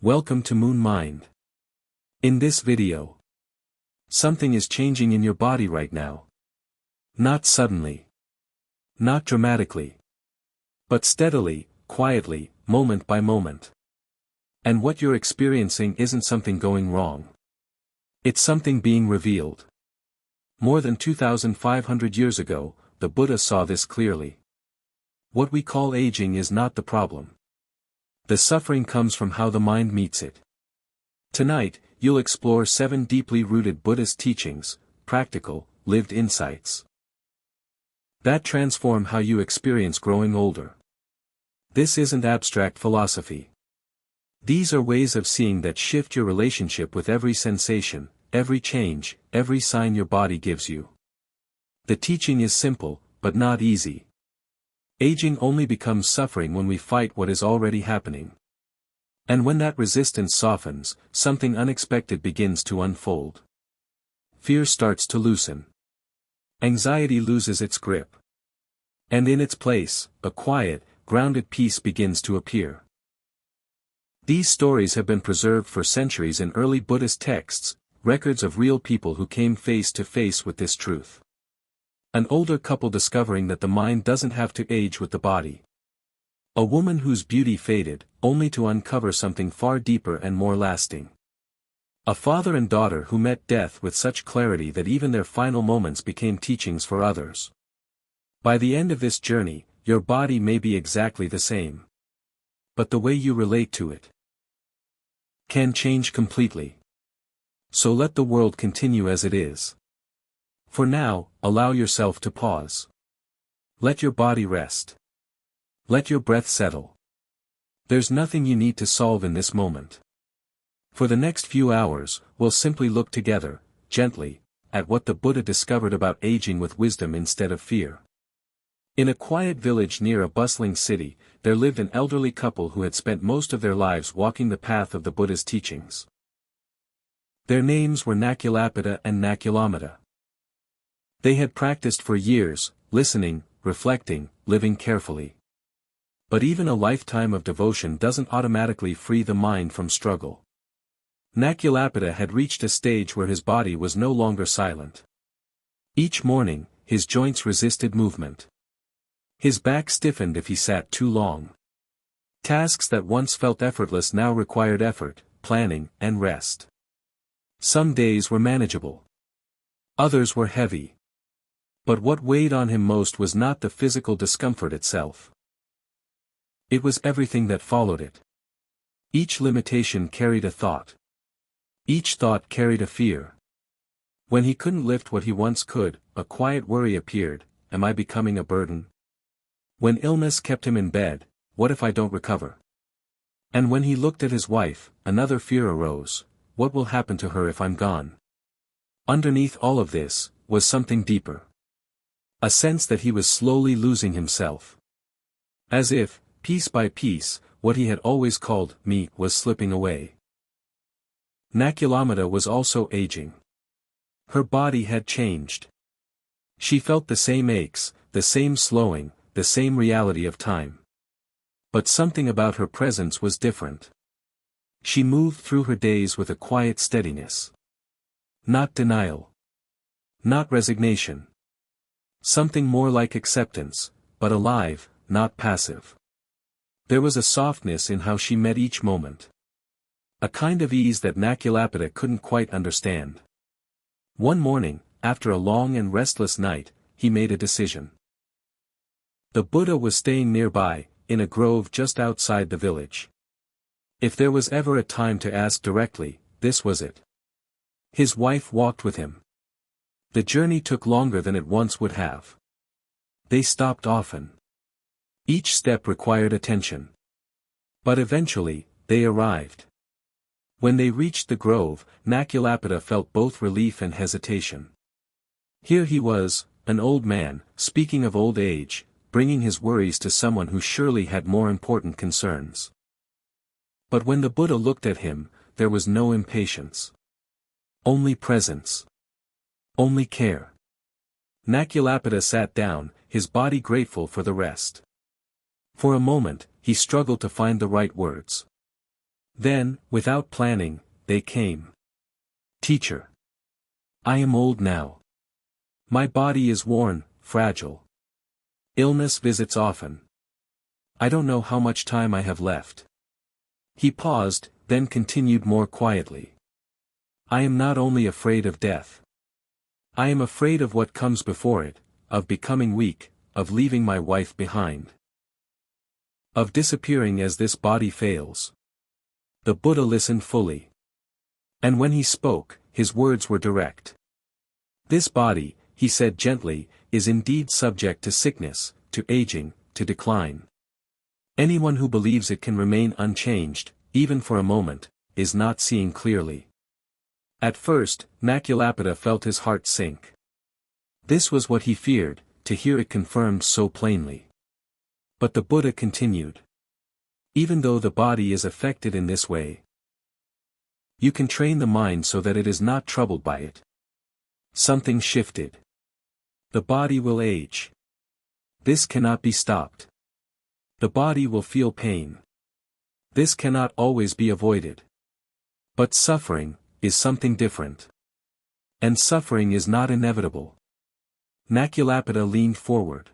Welcome to Moon Mind. In this video, something is changing in your body right now. Not suddenly. Not dramatically. But steadily, quietly, moment by moment. And what you're experiencing isn't something going wrong. It's something being revealed. More than 2,500 years ago, the Buddha saw this clearly. What we call aging is not the problem. The suffering comes from how the mind meets it. Tonight, you'll explore 7 deeply rooted Buddhist teachings, practical, lived insights that transform how you experience growing older. This isn't abstract philosophy. These are ways of seeing that shift your relationship with every sensation, every change, every sign your body gives you. The teaching is simple, but not easy. Aging only becomes suffering when we fight what is already happening. And when that resistance softens, something unexpected begins to unfold. Fear starts to loosen. Anxiety loses its grip. And in its place, a quiet, grounded peace begins to appear. These stories have been preserved for centuries in early Buddhist texts, records of real people who came face to face with this truth. An older couple discovering that the mind doesn't have to age with the body. A woman whose beauty faded, only to uncover something far deeper and more lasting. A father and daughter who met death with such clarity that even their final moments became teachings for others. By the end of this journey, your body may be exactly the same. But the way you relate to it can change completely. So let the world continue as it is. For now, allow yourself to pause. Let your body rest. Let your breath settle. There's nothing you need to solve in this moment. For the next few hours, we'll simply look together, gently, at what the Buddha discovered about aging with wisdom instead of fear. In a quiet village near a bustling city, there lived an elderly couple who had spent most of their lives walking the path of the Buddha's teachings. Their names were Naculapita and Naculamita. They had practiced for years, listening, reflecting, living carefully. But even a lifetime of devotion doesn't automatically free the mind from struggle. Naculapita had reached a stage where his body was no longer silent. Each morning, his joints resisted movement. His back stiffened if he sat too long. Tasks that once felt effortless now required effort, planning, and rest. Some days were manageable. Others were heavy. But what weighed on him most was not the physical discomfort itself. It was everything that followed it. Each limitation carried a thought. Each thought carried a fear. When he couldn't lift what he once could, a quiet worry appeared: am I becoming a burden? When illness kept him in bed, what if I don't recover? And when he looked at his wife, another fear arose: what will happen to her if I'm gone? Underneath all of this, was something deeper. A sense that he was slowly losing himself. As if, piece by piece, what he had always called me was slipping away. Naculamita was also aging. Her body had changed. She felt the same aches, the same slowing, the same reality of time. But something about her presence was different. She moved through her days with a quiet steadiness. Not denial. Not resignation. Something more like acceptance, but alive, not passive. There was a softness in how she met each moment. A kind of ease that Naculapita couldn't quite understand. One morning, after a long and restless night, he made a decision. The Buddha was staying nearby, in a grove just outside the village. If there was ever a time to ask directly, this was it. His wife walked with him. The journey took longer than it once would have. They stopped often. Each step required attention. But eventually, they arrived. When they reached the grove, Naculapita felt both relief and hesitation. Here he was, an old man, speaking of old age, bringing his worries to someone who surely had more important concerns. But when the Buddha looked at him, there was no impatience. Only presence. Only care. Naculapita sat down, his body grateful for the rest. For a moment, he struggled to find the right words. Then, without planning, they came. Teacher. I am old now. My body is worn, fragile. Illness visits often. I don't know how much time I have left. He paused, then continued more quietly. I am not only afraid of death. I am afraid of what comes before it, of becoming weak, of leaving my wife behind. Of disappearing as this body fails. The Buddha listened fully. And when he spoke, his words were direct. This body, he said gently, is indeed subject to sickness, to aging, to decline. Anyone who believes it can remain unchanged, even for a moment, is not seeing clearly. At first, Naculapita felt his heart sink. This was what he feared, to hear it confirmed so plainly. But the Buddha continued. Even though the body is affected in this way, you can train the mind so that it is not troubled by it. Something shifted. The body will age. This cannot be stopped. The body will feel pain. This cannot always be avoided. But suffering is something different. And suffering is not inevitable. Naculapita leaned forward.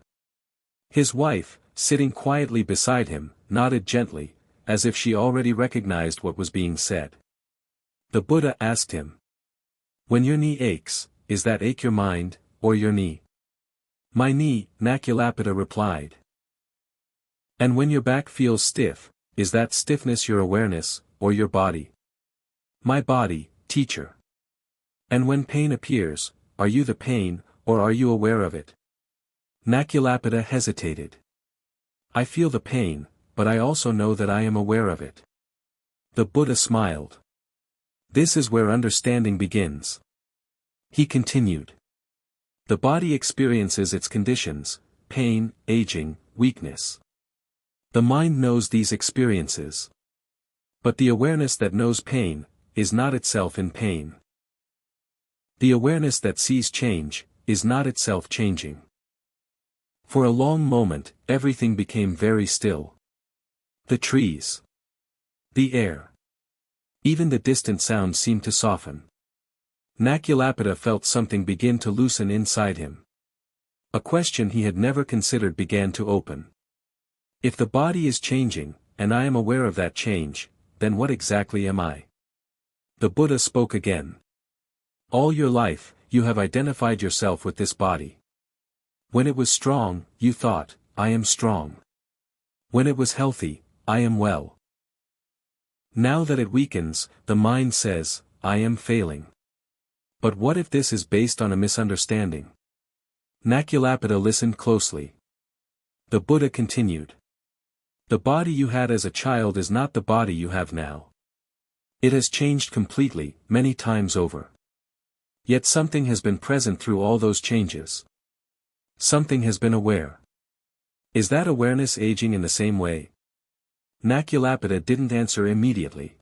His wife, sitting quietly beside him, nodded gently, as if she already recognized what was being said. The Buddha asked him. When your knee aches, is that ache your mind, or your knee? My knee, Naculapita replied. And when your back feels stiff, is that stiffness your awareness, or your body? My body, teacher. And when pain appears, are you the pain, or are you aware of it? Naculapita hesitated. I feel the pain, but I also know that I am aware of it. The Buddha smiled. This is where understanding begins. He continued. The body experiences its conditions, pain, aging, weakness. The mind knows these experiences. But the awareness that knows pain, is not itself in pain. The awareness that sees change, is not itself changing. For a long moment, everything became very still. The trees. The air. Even the distant sounds seemed to soften. Naculapita felt something begin to loosen inside him. A question he had never considered began to open. If the body is changing, and I am aware of that change, then what exactly am I? The Buddha spoke again. All your life, you have identified yourself with this body. When it was strong, you thought, I am strong. When it was healthy, I am well. Now that it weakens, the mind says, I am failing. But what if this is based on a misunderstanding? Naculapita listened closely. The Buddha continued. The body you had as a child is not the body you have now. It has changed completely, many times over. Yet something has been present through all those changes. Something has been aware. Is that awareness aging in the same way? Naculapita didn't answer immediately.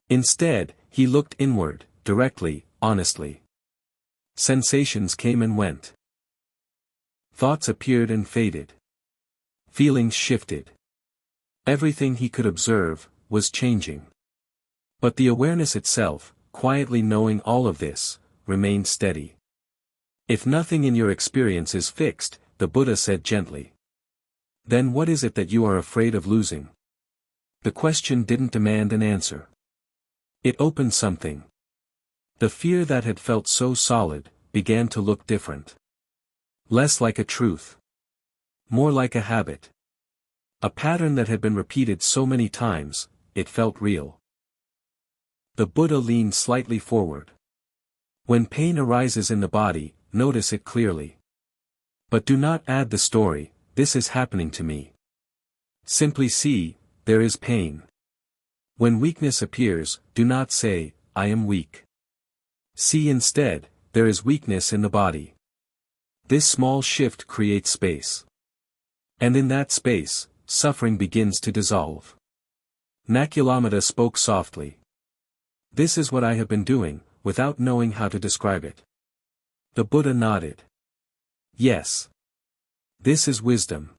Instead, he looked inward, directly, honestly. Sensations came and went. Thoughts appeared and faded. Feelings shifted. Everything he could observe, was changing. But the awareness itself, quietly knowing all of this, remained steady. If nothing in your experience is fixed, the Buddha said gently. Then what is it that you are afraid of losing? The question didn't demand an answer. It opened something. The fear that had felt so solid, began to look different. Less like a truth. More like a habit. A pattern that had been repeated so many times, it felt real. The Buddha leaned slightly forward. When pain arises in the body, notice it clearly. But do not add the story, this is happening to me. Simply see, there is pain. When weakness appears, do not say, I am weak. See instead, there is weakness in the body. This small shift creates space. And in that space, suffering begins to dissolve. Naculapita spoke softly. This is what I have been doing, without knowing how to describe it. The Buddha nodded. Yes. This is wisdom.